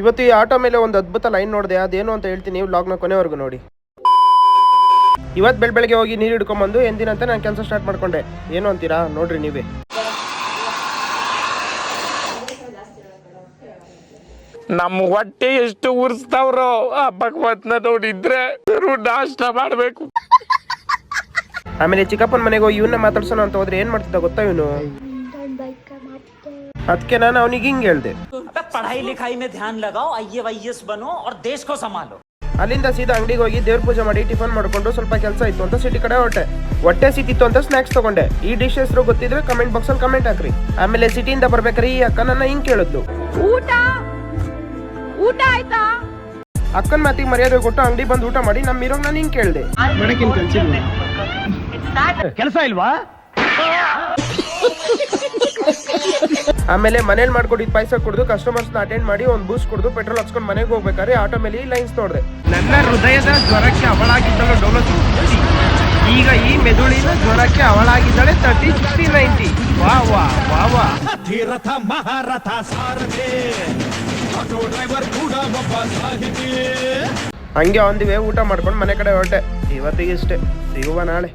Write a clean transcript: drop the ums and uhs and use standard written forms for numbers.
ಇವತ್ತು ಈ ಆಟೋ ಮೇಲೆ ಒಂದು ಅದ್ಭುತ ಲೈನ್ ನೋಡಿದೆ, ಅದೇನು ಅಂತ ಹೇಳ್ತೀನಿ, ವ್ಲಾಗ್ನ ಕೊನೆವರೆಗೂ ನೋಡಿ. ಇವತ್ತು ಬೆಳಗ್ಗೆ ಹೋಗಿ ನೀರು ಹಿಡ್ಕೊಂಬಂದು ಎಂದಿನಂತೆ ನಾನು ಕೆಲಸ ಸ್ಟಾರ್ಟ್ ಮಾಡ್ಕೊಂಡೆ. ಏನು ಅಂತೀರಾ ನೋಡ್ರಿ ನೀವೇ. ನಮ್ಮ ಹೊಟ್ಟೆ ಎಷ್ಟು ಉರ್ಸ್ತಾವ್ರೋ ಆ ಭಗವತ್ನ ನೋಡಿದ್ರೆ ನಾಷ್ಟ ಮಾಡ್ಬೇಕು. ಆಮೇಲೆ ಚಿಕ್ಕಪ್ಪನ ಮನೆಗೆ ಹೋಗಿ ಇವನ್ನ ಮಾತಾಡ್ಸೋಣ ಅಂತ ಹೋದ್ರೆ ಏನ್ ಮಾಡ್ತಿದ್ದ ಗೊತ್ತಾ ಇವನು. ಅದಕ್ಕೆ ನಾನು ಅವನಿಗೆ ಹಿಂಗೆ ಹೇಳ್ದೆ, पढ़ाई लिखाई में ध्यान लगाओ, IAS बनो और देश को संभालो. ಅಲ್ಲಿಂದ ಸೀದಾ ಅಂಗಡಿಗೆ ಹೋಗಿ ದೇವ್ರ ಪೂಜೆ ಮಾಡಿ ಟಿಫನ್ ಮಾಡ್ಕೊಂಡು ಸ್ವಲ್ಪ ಕೆಲಸ ಇತ್ತು ಅಂತ ಸಿಟಿ ಕಡೆ ಹೊಟ್ಟೆ ಸಿಕ್ಕಿತ್ತು ಅಂತ ಸ್ನಾಕ್ಸ್ ತಗೊಂಡೆ. ಈ ಡಿಶ್ ಹೆಸರು ಗೊತ್ತಿದ್ರೆ ಕಮೆಂಟ್ ಬಾಕ್ಸ್ ಅಲ್ಲಿ ಕಮೆಂಟ್ ಹಾಕ್ರಿ. ಆಮೇಲೆ ಸಿಟಿಯಿಂದ ಬರ್ಬೇಕಾರೆ ಈ ಅಕ್ಕ ನನ್ನ ಹಿಂಗ್ ಕೇಳಿದ್ಲು, ಊಟ ಆಯ್ತಾ? ಅಕ್ಕನ ಮಾತಿಗೆ ಮರ್ಯಾದೆ ಕೊಟ್ಟು ಅಂಗಡಿ ಬಂದು ಊಟ ಮಾಡಿ ನಮ್ಮ ಹೀರೋಗ್ ನಾನು ಹಿಂಗ್ ಕೇಳ್ದೆ, ಕೆಲಸ ಇಲ್ವಾ? ಆಮೇಲೆ ಮನೇಲಿ ಮಾಡ್ಕೊಟ್ಟಿದ್ ಪಾಯಸ ಕುಡಿದು ಕಸ್ಟಮರ್ಸ್ ನ ಅಟೆಂಡ್ ಮಾಡಿ ಒಂದು ಬೂಸ್ಟ್ ಕುಡಿದು ಪೆಟ್ರೋಲ್ ಹಚ್ಕೊಂಡು ಮನೆಗೆ ಹೋಗ್ಬೇಕಾದ್ರೆ ಆಟೋ ಮೇಲೆ ಲೈನ್ಸ್ ನೋಡಿದೆ. ನನ್ನ ಹೃದಯದ ಜ್ವರಕ್ಕೆ ಅವಳಾಗಿದ್ದಳು ಡೋಲೋ, ಈಗ ಈ ಮೆದುಳಿನ ಜ್ವರಕ್ಕೆ ಅವಳಾಗಿದ್ದಾಳೆ 30, 60, 90. ವಾ ವಾ ವಾ ವಾ. ಧೀರಥ ಮಹಾರಥ ಸಾರಥಿ, ಆಟೋ ಡ್ರೈವರ್ ಕೂಡ ಒಬ್ಬ ಸಾಹಿತಿ. ಹಂಗೆ ಒಂದಿವೆ ಊಟ ಮಾಡ್ಕೊಂಡು ಮನೆ ಕಡೆ ಹೊರಟೆ. ಇವತ್ತಿಗೆ ಇಷ್ಟೇ, ಸಿಗುವ ನಾಳೆ.